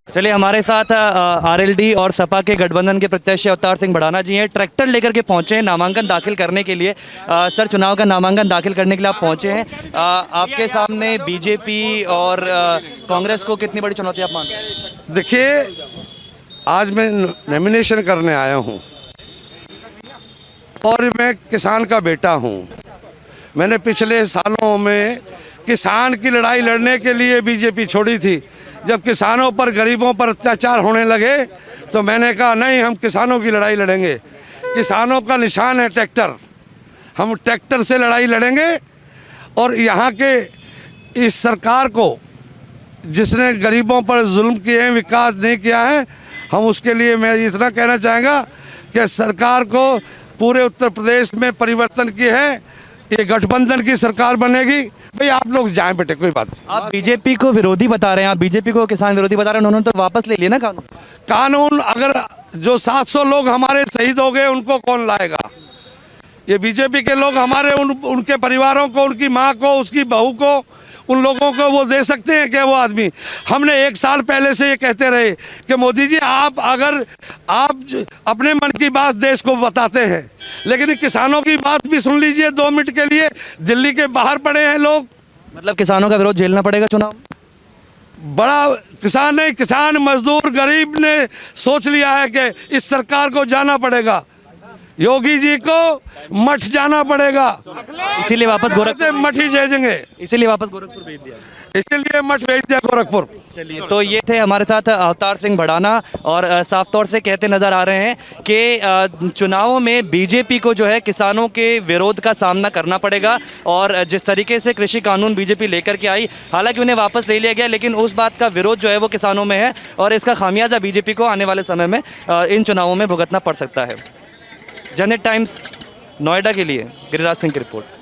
चलिए हमारे साथ आरएलडी और सपा के गठबंधन के प्रत्याशी अवतार सिंह भड़ाना जी हैं। ट्रैक्टर लेकर के पहुंचे हैं नामांकन दाखिल करने के लिए। सर, चुनाव का नामांकन दाखिल करने के लिए आप पहुंचे हैं। आपके सामने बीजेपी और कांग्रेस को कितनी बड़ी चुनौती आप मानते हैं? देखिए, आज मैं नॉमिनेशन करने आया हूं और मैं किसान का बेटा हूं। मैंने पिछले सालों में किसान की लड़ाई लड़ने के लिए बीजेपी छोड़ी थी। जब किसानों पर, गरीबों पर अत्याचार होने लगे तो मैंने कहा नहीं, हम किसानों की लड़ाई लड़ेंगे। किसानों का निशान है ट्रैक्टर, हम ट्रैक्टर से लड़ाई लड़ेंगे। और यहाँ के इस सरकार को, जिसने गरीबों पर जुल्म किए हैं, विकास नहीं किया है, हम उसके लिए मैं इतना कहना चाहूँगा कि सरकार को पूरे उत्तर प्रदेश में परिवर्तन की है। ये गठबंधन की सरकार बनेगी। भाई आप लोग जाएं बेटे, कोई बात नहीं। आप बीजेपी को विरोधी बता रहे हैं, आप बीजेपी को किसान विरोधी बता रहे हैं। उन्होंने तो वापस ले लिया ना कानून। अगर जो 700 लोग हमारे शहीद हो गए, उनको कौन लाएगा? ये बीजेपी के लोग हमारे उनके परिवारों को, उनकी माँ को, उसकी बहू को, उन लोगों को वो दे सकते हैं क्या? वो आदमी, हमने 1 साल पहले से ये कहते रहे कि मोदी जी, आप अपने मन की बात देश को बताते हैं, लेकिन किसानों की बात भी सुन लीजिए 2 मिनट के लिए। दिल्ली के बाहर पड़े हैं लोग। मतलब किसानों का विरोध झेलना पड़ेगा चुनाव? बड़ा किसान नहीं, किसान, मजदूर, गरीब ने सोच लिया है कि इस सरकार को जाना पड़ेगा। योगी जी को मठ जाना पड़ेगा, इसीलिए वापस गोरखपुर मठ ही भेजेंगे, इसीलिए वापस गोरखपुर भेज दिया, इसीलिए मठ भेज दिया गोरखपुर। चलिए, तो ये थे हमारे साथ अवतार सिंह भड़ाना और साफ तौर से कहते नजर आ रहे हैं कि चुनावों में बीजेपी को जो है किसानों के विरोध का सामना करना पड़ेगा। और जिस तरीके से कृषि कानून बीजेपी लेकर के आई, हालांकि उन्हें वापस ले लिया गया, लेकिन उस बात का विरोध जो है वो किसानों में है और इसका खामियाजा बीजेपी को आने वाले समय में इन चुनावों में भुगतना पड़ सकता है। जनहित टाइम्स नोएडा के लिए गिरिराज सिंह की रिपोर्ट।